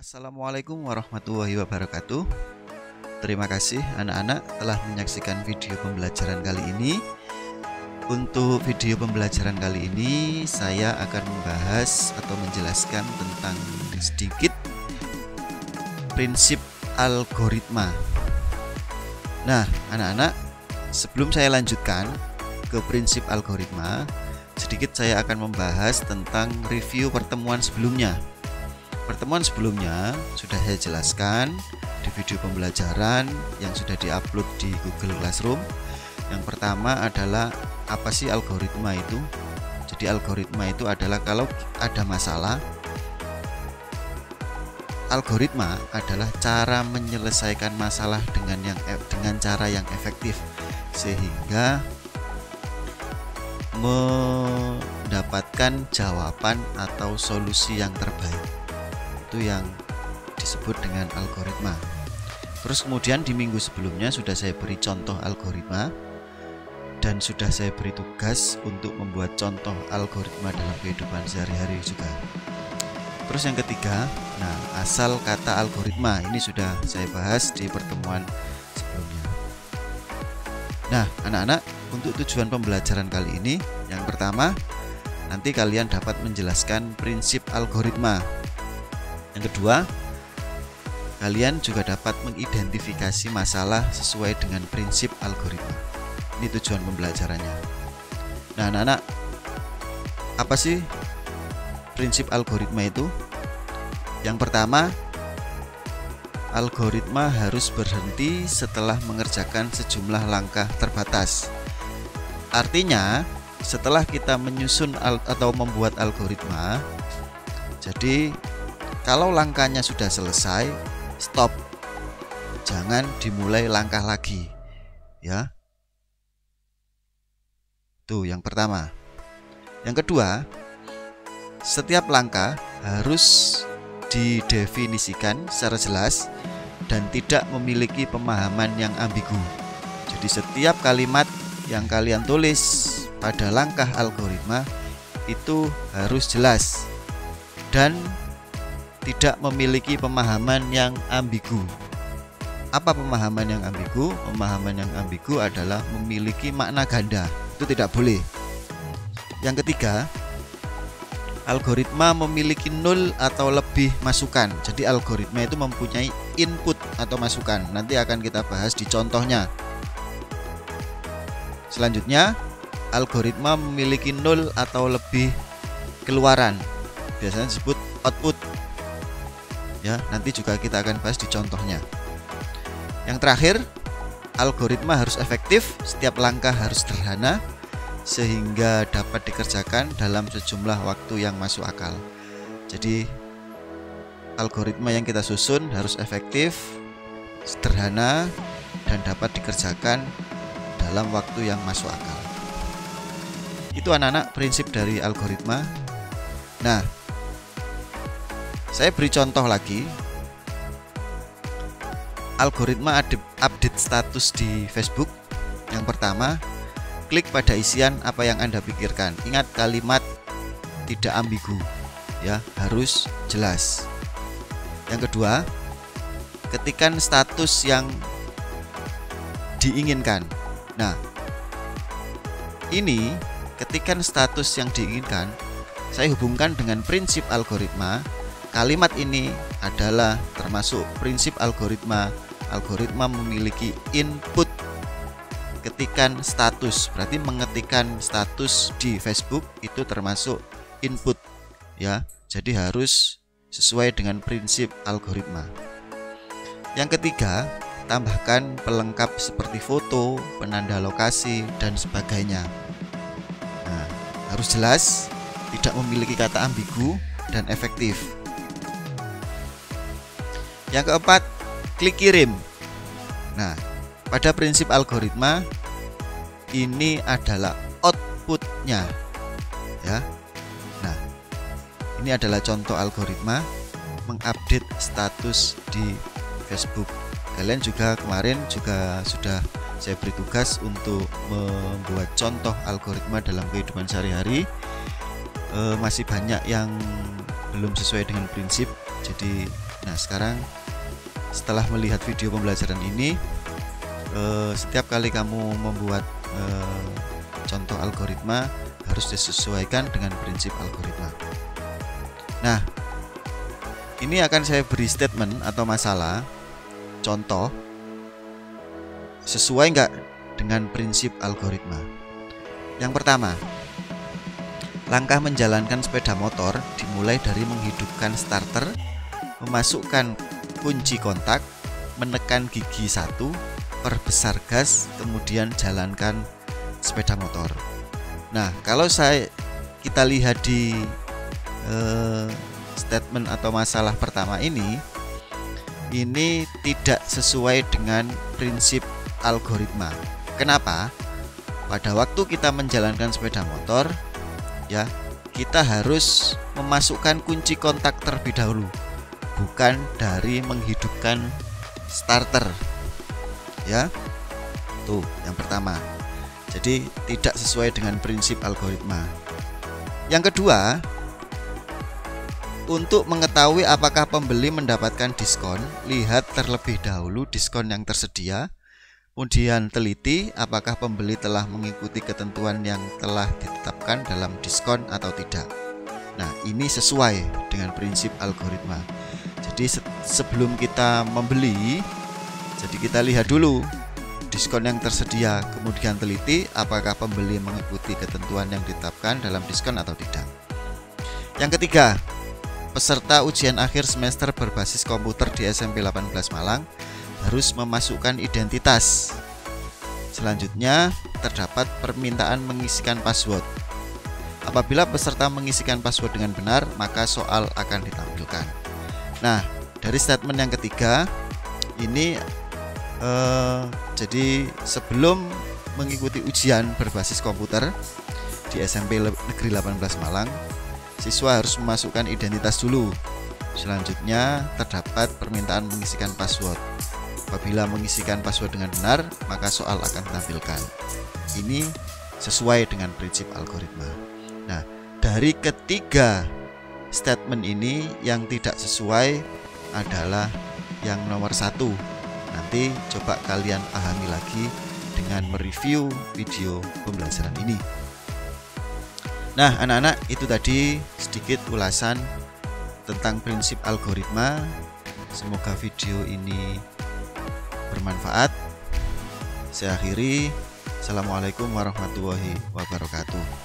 Assalamualaikum warahmatullahi wabarakatuh. Terima kasih anak-anak telah menyaksikan video pembelajaran kali ini. Untuk video pembelajaran kali ini saya akan membahas atau menjelaskan tentang sedikit prinsip algoritma. Nah, anak-anak, sebelum saya lanjutkan ke prinsip algoritma, sedikit saya akan membahas tentang review pertemuan sebelumnya. Pertemuan sebelumnya sudah saya jelaskan di video pembelajaran yang sudah diupload di Google Classroom. Yang pertama adalah apa sih algoritma itu? Jadi algoritma itu adalah kalau ada masalah, algoritma adalah cara menyelesaikan masalah dengan cara yang efektif sehingga mendapatkan jawaban atau solusi yang terbaik. Itu yang disebut dengan algoritma. Terus kemudian di minggu sebelumnya sudah saya beri contoh algoritma dan sudah saya beri tugas untuk membuat contoh algoritma dalam kehidupan sehari-hari juga. Terus yang ketiga, asal kata algoritma ini sudah saya bahas di pertemuan sebelumnya. Nah, anak-anak, untuk tujuan pembelajaran kali ini, yang pertama, nanti kalian dapat menjelaskan prinsip algoritma. Yang kedua, kalian juga dapat mengidentifikasi masalah sesuai dengan prinsip algoritma. Ini tujuan pembelajarannya. Nah, anak-anak, apa sih prinsip algoritma itu? Yang pertama, algoritma harus berhenti setelah mengerjakan sejumlah langkah terbatas. Artinya, setelah kita menyusun atau membuat algoritma, jadi kalau langkahnya sudah selesai, stop. Jangan dimulai langkah lagi. Ya. Itu yang pertama. Yang kedua, setiap langkah harus didefinisikan secara jelas dan tidak memiliki pemahaman yang ambigu. Jadi setiap kalimat yang kalian tulis pada langkah algoritma itu harus jelas dan tidak memiliki pemahaman yang ambigu. Apa pemahaman yang ambigu? Pemahaman yang ambigu adalah memiliki makna ganda. Itu tidak boleh. Yang ketiga, algoritma memiliki 0 atau lebih masukan. Jadi algoritma itu mempunyai input atau masukan. Nanti akan kita bahas di contohnya. Selanjutnya, algoritma memiliki 0 atau lebih keluaran. Biasanya disebut output. Ya, nanti juga kita akan bahas di contohnya. Yang terakhir, algoritma harus efektif, setiap langkah harus sederhana sehingga dapat dikerjakan dalam sejumlah waktu yang masuk akal. Jadi algoritma yang kita susun harus efektif, sederhana, dan dapat dikerjakan dalam waktu yang masuk akal. Itu anak-anak prinsip dari algoritma. Nah, saya beri contoh lagi. Algoritma update status di Facebook. Yang pertama, klik pada isian apa yang Anda pikirkan. Ingat kalimat tidak ambigu, ya, harus jelas. Yang kedua, ketikkan status yang diinginkan. Nah, ini ketikkan status yang diinginkan. Saya hubungkan dengan prinsip algoritma. Kalimat ini adalah termasuk prinsip algoritma. Algoritma memiliki input. Ketikan status, berarti mengetikkan status di Facebook itu termasuk input, ya. Jadi harus sesuai dengan prinsip algoritma. Yang ketiga, tambahkan pelengkap seperti foto, penanda lokasi, dan sebagainya. Nah, harus jelas, tidak memiliki kata ambigu, dan efektif. Yang keempat, klik kirim. Nah, pada prinsip algoritma ini adalah outputnya, ya. Nah, ini adalah contoh algoritma mengupdate status di Facebook. Kalian juga kemarin juga sudah saya beri tugas untuk membuat contoh algoritma dalam kehidupan sehari-hari. Masih banyak yang belum sesuai dengan prinsip. Jadi Nah, sekarang setelah melihat video pembelajaran ini, setiap kali kamu membuat contoh algoritma harus disesuaikan dengan prinsip algoritma. Nah, ini akan saya beri statement atau masalah contoh sesuai nggak dengan prinsip algoritma. Yang pertama, langkah menjalankan sepeda motor dimulai dari menghidupkan starter, memasukkan kunci kontak, menekan gigi 1, perbesar gas, kemudian jalankan sepeda motor. Nah, kalau kita lihat di statement atau masalah pertama ini tidak sesuai dengan prinsip algoritma. Kenapa? Pada waktu kita menjalankan sepeda motor, ya, kita harus memasukkan kunci kontak terlebih dahulu, bukan dari menghidupkan starter. Ya, tuh yang pertama. Jadi tidak sesuai dengan prinsip algoritma. Yang kedua, untuk mengetahui apakah pembeli mendapatkan diskon, lihat terlebih dahulu diskon yang tersedia. Kemudian teliti apakah pembeli telah mengikuti ketentuan yang telah ditetapkan dalam diskon atau tidak. Nah, ini sesuai dengan prinsip algoritma. Jadi sebelum kita membeli, jadi kita lihat dulu diskon yang tersedia, kemudian teliti apakah pembeli mengikuti ketentuan yang ditetapkan dalam diskon atau tidak. Yang ketiga, peserta ujian akhir semester berbasis komputer di SMP 18 Malang harus memasukkan identitas. Selanjutnya, terdapat permintaan mengisikan password. Apabila peserta mengisikan password dengan benar, maka soal akan ditampilkan. Nah, dari statement yang ketiga ini jadi sebelum mengikuti ujian berbasis komputer di SMP Negeri 18 Malang, siswa harus memasukkan identitas dulu. Selanjutnya terdapat permintaan mengisikan password. Apabila mengisikan password dengan benar, maka soal akan ditampilkan. Ini sesuai dengan prinsip algoritma. Nah, dari ketiga statement ini yang tidak sesuai adalah yang nomor 1. Nanti coba kalian pahami lagi dengan mereview video pembelajaran ini. Nah, anak-anak, itu tadi sedikit ulasan tentang prinsip algoritma. Semoga video ini bermanfaat. Saya akhiri. Assalamualaikum warahmatullahi wabarakatuh.